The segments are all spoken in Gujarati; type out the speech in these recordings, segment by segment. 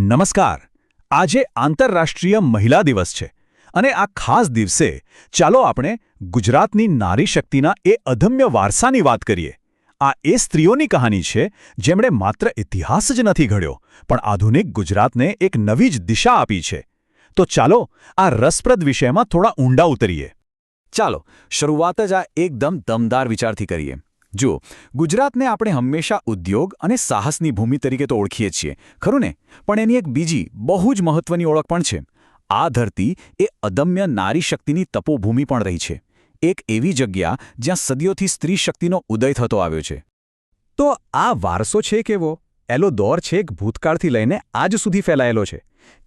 નમસ્કાર. આજે આંતરરાષ્ટ્રીય મહિલા દિવસ છે અને આ ખાસ દિવસે ચાલો આપણે ગુજરાતની નારી શક્તિના એ અદમ્ય વારસાની વાત કરીએ. આ એ સ્ત્રીઓની કહાની છે જેમણે માત્ર ઇતિહાસ જ નથી ઘડ્યો પણ આધુનિક ગુજરાતને એક નવી જ દિશા આપી છે. તો ચાલો આ રસપ્રદ વિષયમાં થોડા ઊંડા ઉતરીએ. ચાલો શરૂઆત જ આ એકદમ દમદાર વિચારથી કરીએ. જુઓ, ગુજરાતને આપણે હંમેશા ઉદ્યોગ અને સાહસની ભૂમિ તરીકે તો ઓળખીએ છીએ, ખરું ને? પણ એની એક બીજી બહુ જ મહત્વની ઓળખ પણ છે. આ ધરતી એ અદમ્ય નારી શક્તિની તપોભૂમિ પણ રહી છે. એક એવી જગ્યા જ્યાં સદીઓથી સ્ત્રી શક્તિનો ઉદય થતો આવ્યો છે. તો આ વારસો છે કેવો? એલો દોર છેક ભૂતકાળથી લઈને આજ સુધી ફેલાયેલો છે.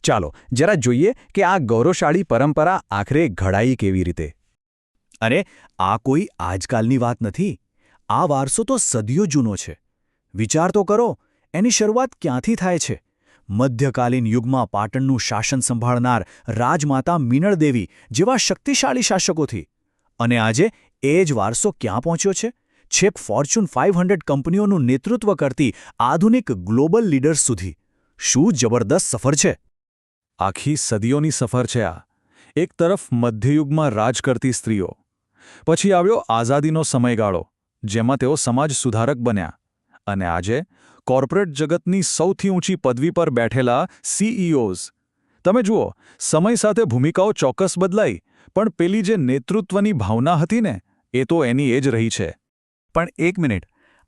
ચાલો જરા જોઈએ કે આ ગૌરવશાળી પરંપરા આખરે ઘડાઈ કેવી રીતે. અરે આ કોઈ આજકાલની વાત નથી. આ વારસો તો સદીઓ જૂનો છે. વિચાર તો કરો, એની શરૂઆત ક્યાંથી થાય છે? મધ્યકાલીન યુગમાં પાટણનું શાસન સંભાળનાર રાજમાતા મીનળદેવી જેવા શક્તિશાળી શાસકોથી. અને આજે એ જ વારસો ક્યાં પહોંચ્યો છે? છેક ફોર્ચ્યુન 500 કંપનીઓનું નેતૃત્વ કરતી આધુનિક ગ્લોબલ લીડર્સ સુધી. શું જબરદસ્ત સફર છે! આખી સદીઓની સફર છે આ. એક તરફ મધ્યયુગમાં રાજ કરતી સ્ત્રીઓ, પછી આવ્યો આઝાદીનો સમયગાળો જેમાં તેઓ સમાજ સુધારક બન્યા, અને આજે કોર્પોરેટ જગતની સૌથી ઊંચી પદવી પર બેઠેલા CEOs. તમે જુઓ, સમય સાથે ભૂમિકાઓ ચોક્કસ બદલાઈ, પણ પેલી જે નેતૃત્વની ભાવના હતી ને, એ તો એની એ જ રહી છે. પણ એક મિનિટ,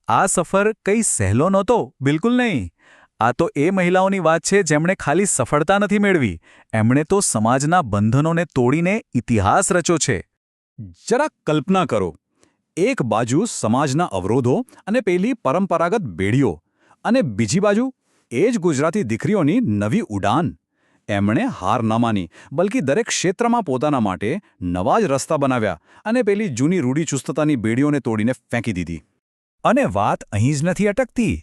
આ સફર કંઈ સહેલો નહોતો. બિલકુલ નહીં. આ તો એ મહિલાઓની વાત છે જેમણે ખાલી સફળતા નથી મેળવી, એમણે તો સમાજના બંધનોને તોડીને ઇતિહાસ રચ્યો છે. જરા કલ્પના કરો, એક બાજુ સમાજના અવરોધો અને પેલી પરંપરાગત બેડીઓ, અને બીજી બાજુ એ જ ગુજરાતી દીકરીઓની નવી ઉડાન. એમણે હાર ન માની, બલ્કિ દરેક ક્ષેત્રમાં પોતાના માટે નવા જ રસ્તા બનાવ્યા અને પેલી જૂની રૂઢિચુસ્તતાની બેડીઓને તોડીને ફેંકી દીધી. અને વાત અહીં જ નથી અટકતી.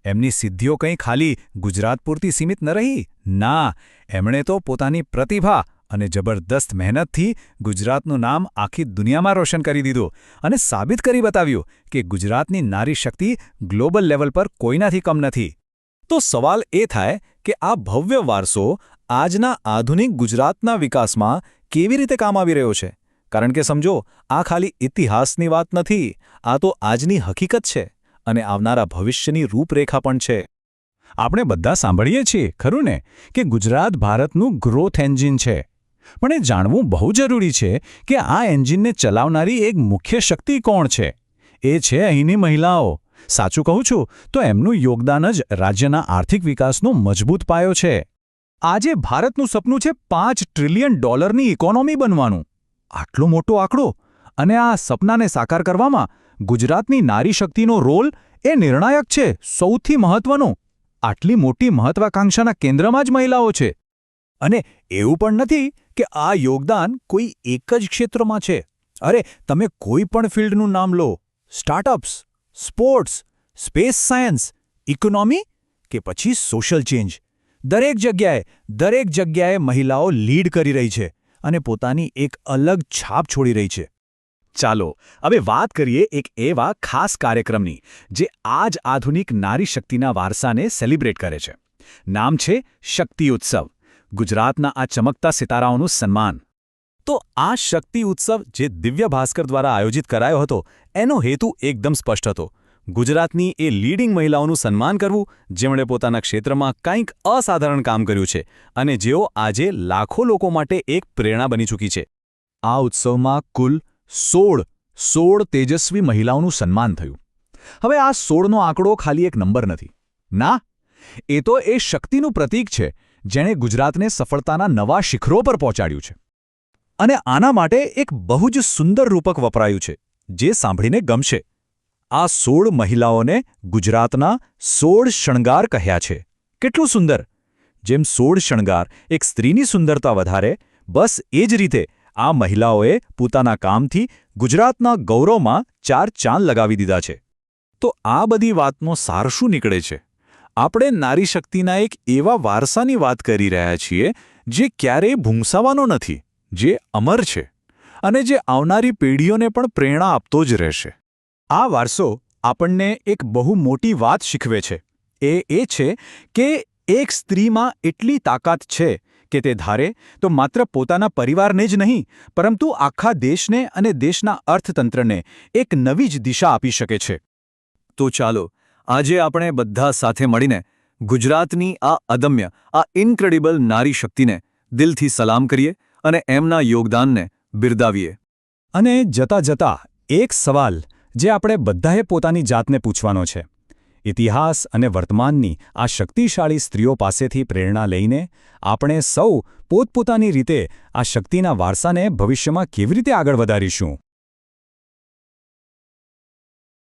એમની સિદ્ધિઓ કંઈ ખાલી ગુજરાત પૂરતી સીમિત ન રહી. ના, એમણે તો પોતાની પ્રતિભા અને જબરદસ્ત મહેનતથી ગુજરાતનું નામ આખી દુનિયામાં રોશન કરી દીધું અને સાબિત કરી બતાવ્યું કે ગુજરાતની નારી શક્તિ ગ્લોબલ લેવલ પર કોઈનાથી કમ નથી. તો સવાલ એ થાય કે આ ભવ્ય વારસો આજના આધુનિક ગુજરાતના વિકાસમાં કેવી રીતે કામ આવી રહ્યો છે? કારણ કે સમજો, આ ખાલી ઇતિહાસની વાત નથી, આ તો આજની હકીકત છે અને આવનારા ભવિષ્યની રૂપરેખા પણ છે. આપણે બધા સાંભળીએ છીએ, ખરું ને, કે ગુજરાત ભારતનું ગ્રોથ એન્જિન છે. પણ એ જાણવું બહુ જરૂરી છે કે આ એન્જિનને ચલાવનારી એક મુખ્ય શક્તિ કોણ છે? એ છે અહીંની મહિલાઓ. સાચું કહું છું તો એમનું યોગદાન જ રાજ્યના આર્થિક વિકાસનો મજબૂત પાયો છે. આજે ભારતનું સપનું છે $5 ટ્રિલિયન ઇકોનોમી બનવાનું. આટલો મોટો આંકડો, અને આ સપનાને સાકાર કરવામાં ગુજરાતની નારી શક્તિનો રોલ એ નિર્ણાયક છે, સૌથી મહત્વનો. આટલી મોટી મહત્વાકાંક્ષાના કેન્દ્રમાં જ મહિલાઓ છે. અને એવું પણ નથી કે આ યોગદાન કોઈ એક જ ક્ષેત્રમાં છે. અરે, તમે કોઈ પણ ફિલ્ડનું નામ લો, startups, sports, space science, economy કે પછી સોશિયલ ચેન્જ, દરેક જગ્યાએ મહિલાઓ લીડ કરી રહી છે અને પોતાની એક અલગ છાપ છોડી રહી છે. ચાલો હવે વાત કરીએ એક એવા ખાસ કાર્યક્રમની જે આજ આધુનિક નારી શક્તિના વારસાને સેલિબ્રેટ કરે છે. નામ છે શક્તિ ઉત્સવ. ગુજરાતના આ ચમકતા સિતારાઓનું સન્માન. તો આ શક્તિ ઉત્સવ જે દિવ્ય ભાસ્કર દ્વારા આયોજિત કરાયો હતો, એનો હેતુ એકદમ સ્પષ્ટ હતો. ગુજરાતની એ લીડિંગ મહિલાઓનું સન્માન કરવું જેમણે પોતાના ક્ષેત્રમાં કંઈક અસાધારણ કામ કર્યું છે અને જેઓ આજે લાખો લોકો માટે એક પ્રેરણા બની ચૂકી છે. આ ઉત્સવમાં કુલ 16 તેજસ્વી મહિલાઓનું સન્માન થયું. હવે આ 16નો આંકડો ખાલી એક નંબર નથી. ના, એ તો એ શક્તિનું પ્રતીક છે જેણે ગુજરાતને સફળતાના નવા શિખરો પર પહોંચાડ્યું છે. અને આના માટે એક બહુ જ સુંદર રૂપક વપરાયું છે, જે સાંભળીને ગમશે. આ 16 મહિલાઓને ગુજરાતના 16 શણગાર કહ્યા છે. કેટલું સુંદર! જેમ 16 શણગાર એક સ્ત્રીની સુંદરતા વધારે, બસ એ જ રીતે આ મહિલાઓએ પોતાના કામથી ગુજરાતના ગૌરવમાં 4 ચાંદ લગાવી દીધા છે. તો આ બધી વાતનો સાર શું નીકળે છે? આપણે નારી શક્તિના એક એવા વારસાની વાત કરી રહ્યા છીએ જે ક્યારેય ભૂંસાવાનો નથી, જે અમર છે અને જે આવનારી પેઢીઓને પણ પ્રેરણા આપતો જ રહેશે. આ વારસો આપણને એક બહુ મોટી વાત શીખવે છે. એ છે કે એક સ્ત્રીમાં એટલી તાકાત છે કે તે ધારે તો માત્ર પોતાના પરિવારને જ નહીં પરંતુ આખા દેશને અને દેશના અર્થતંત્રને એક નવી જ દિશા આપી શકે છે. તો ચાલો આજે આપણે બધા સાથે મળીને ગુજરાતની આ અદમ્ય આ ઇન્ક્રેડિબલ નારી શક્તિને દિલથી સલામ કરીએ અને એમના યોગદાનને બિરદાવીએ. અને જતા જતા એક સવાલ જે આપણે બધાએ પોતાની જાતને પૂછવાનો છે. ઇતિહાસ અને વર્તમાનની આ શક્તિશાળી સ્ત્રીઓ પાસેથી પ્રેરણા લઈને આપણે સૌ પોતપોતાની રીતે આ શક્તિના વારસાને ભવિષ્યમાં કેવી રીતે આગળ વધારીશું?